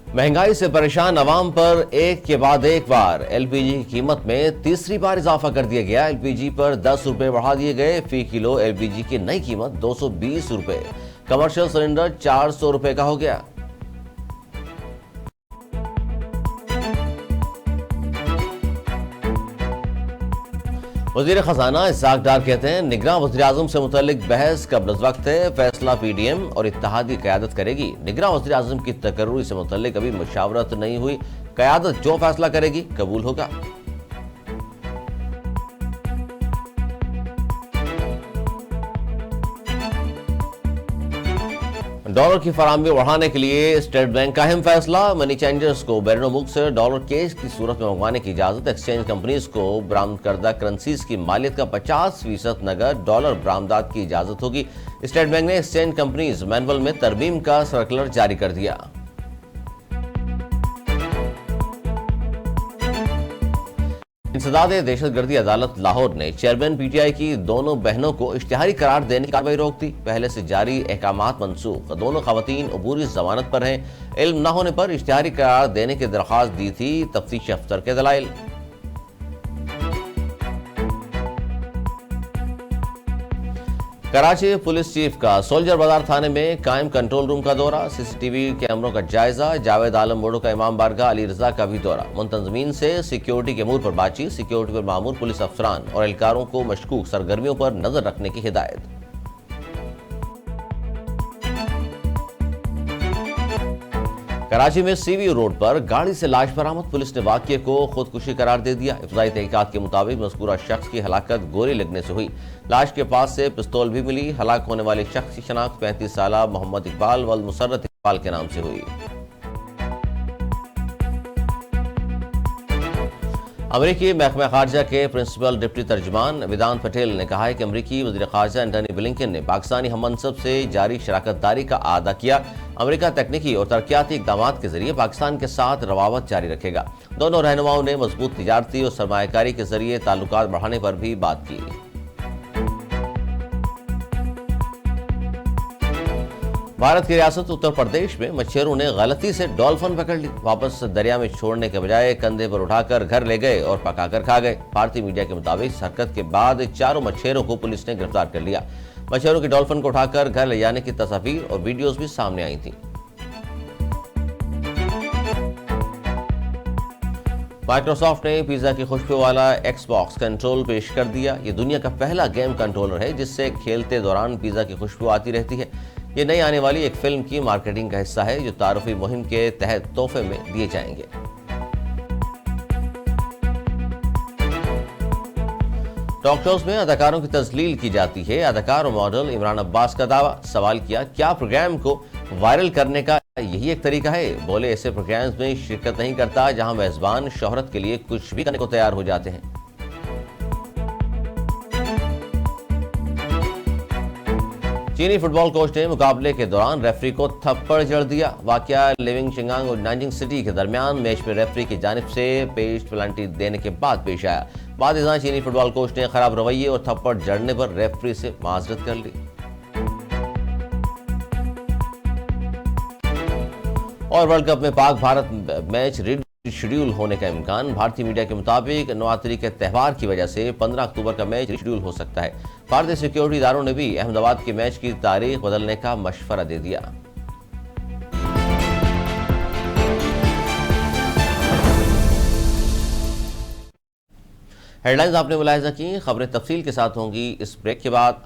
महंगाई से परेशान आवाम पर एक के बाद एक बार एलपीजी की कीमत में तीसरी बार इजाफा कर दिया गया। एलपीजी पर 10 रुपए बढ़ा दिए गए। फी किलो एलपीजी की नई कीमत 220 रुपए। कमर्शियल सिलेंडर 400 रुपए का हो गया। वजीर खजाना इसहाक डार कहते हैं, निगरान वज़ीर-ए-आज़म से मुतल्लिक बहस कब्ल वक्त है। फैसला पीडीएम और इत्तेहादी क़यादत करेगी। निगरान वज़ीर-ए-आज़म की तकर्रुरी से मुतल्लिक अभी मुशावरत नहीं हुई। क़यादत जो फैसला करेगी कबूल होगा। डॉलर की फराहमी बढ़ाने के लिए स्टेट बैंक का अहम फैसला। मनी चेंजर्स को बैरून मुल्क से डॉलर कैश की सूरत में मंगवाने की इजाजत। एक्सचेंज कंपनीज को बरामद करदा करेंसीज की मालियत का 50% नगद डॉलर बरामदात की इजाजत होगी। स्टेट बैंक ने एक्सचेंज कंपनीज मैनुअल में तरमीम का सर्कुलर जारी कर दिया। इंसदाद दहशतगर्दी अदालत लाहौर ने चेयरमैन पीटीआई की दोनों बहनों को इश्तिहारी करार देने की कार्रवाई रोक दी। पहले से जारी अहकामात मनसूख। दोनों खवातीन अबूरी जमानत पर हैं। इल्म न होने पर इश्तिहारी करार देने की दरख्वास्त दी थी। तफ्तीश अफसर के दलाइल। कराची पुलिस चीफ का सोल्जर बाजार थाने में कायम कंट्रोल रूम का दौरा। सीसीटीवी कैमरों का जायजा। जावेद आलम बोडो का इमाम बारगाह अली रजा का भी दौरा। मुंतजमीन से सिक्योरिटी के अमूर पर बातचीत। सिक्योरिटी पर मामूर पुलिस अफसरान और एहलकारों को मशकूक सरगर्मियों पर नजर रखने की हिदायत। कराची में सीवी रोड पर गाड़ी से लाश बरामद। पुलिस ने वाकये को खुदकुशी करार दे दिया। इब्तदाई तहकीकात के मुताबिक मज़कूरा शख्स की हलाकत गोली लगने से हुई। लाश के पास से पिस्तौल भी मिली। हलाक होने वाले शख्स की शनाख्त 35 साला मोहम्मद इकबाल वल मुसर्रत इकबाल के नाम से हुई। अमरीकी महकमा खारजा के प्रिंसिपल डिप्टी तर्जमान वेदांत पटेल ने कहा है कि अमरीकी वज़ीर खारजा एंटनी ब्लिंकन ने पाकिस्तानी हम मनसब से जारी शराकतदारी का आदा किया। अमरीका तकनीकी और तरक्याती इकदाम के जरिए पाकिस्तान के साथ रवावत जारी रखेगा। दोनों रहनुमाओं ने मजबूत तिजारती और सरमायाकारी के जरिए ताल्लुकात बढ़ाने पर भी बात की। भारत की रियासत उत्तर प्रदेश में मच्छरों ने गलती से डॉल्फिन पकड़ ली। वापस दरिया में छोड़ने के बजाय कंधे पर उठाकर घर ले गए और पकाकर खा गए। भारतीय मीडिया के मुताबिक इस हरकत के बाद चारों मच्छरों को पुलिस ने गिरफ्तार कर लिया। मच्छरों की डॉल्फिन को उठाकर घर ले जाने की तस्वीर और वीडियोस भी सामने आई थी। माइक्रोसॉफ्ट ने पिज्जा की खुशबू वाला एक्सबॉक्स कंट्रोल पेश कर दिया। ये दुनिया का पहला गेम कंट्रोलर है जिससे खेलते दौरान पिज्जा की खुशबू आती रहती है। ये नई आने वाली एक फिल्म की मार्केटिंग का हिस्सा है जो तारुफी मुहिम के तहत तोहफे में दिए जाएंगे। टॉक शोज में अदाकारों की तजलील की जाती है। अदाकार और मॉडल इमरान अब्बास का दावा। सवाल किया, क्या प्रोग्राम को वायरल करने का यही एक तरीका है? बोले, ऐसे प्रोग्राम्स में शिरकत नहीं करता जहां मेजबान शोहरत के लिए कुछ भी करने को तैयार हो जाते हैं। चीनी फुटबॉल कोच ने मुकाबले के दौरान रेफरी को थप्पड़ जड़ दिया। वाकया लिविंग चिंगांग और नानजिंग सिटी के दरमियान मैच में रेफरी की जानिब से पेश पेनल्टी देने के बाद पेश आया। बाद इज़ चीनी फुटबॉल कोच ने खराब रवैये और थप्पड़ जड़ने पर रेफरी से माजरत कर ली। और वर्ल्ड कप में पाक भारत मैच शेड्यूल होने का इम्कान। भारतीय मीडिया के मुताबिक नवरात्रि के त्यौहार की वजह से 15 अक्टूबर का मैच शेड्यूल हो सकता है। भारतीय सिक्योरिटी इदारों ने भी अहमदाबाद के मैच की तारीख बदलने का मशवरा दे दिया। हेडलाइंस आपने मुलाहिजा की। खबरें तफसील के साथ होंगी इस ब्रेक के बाद।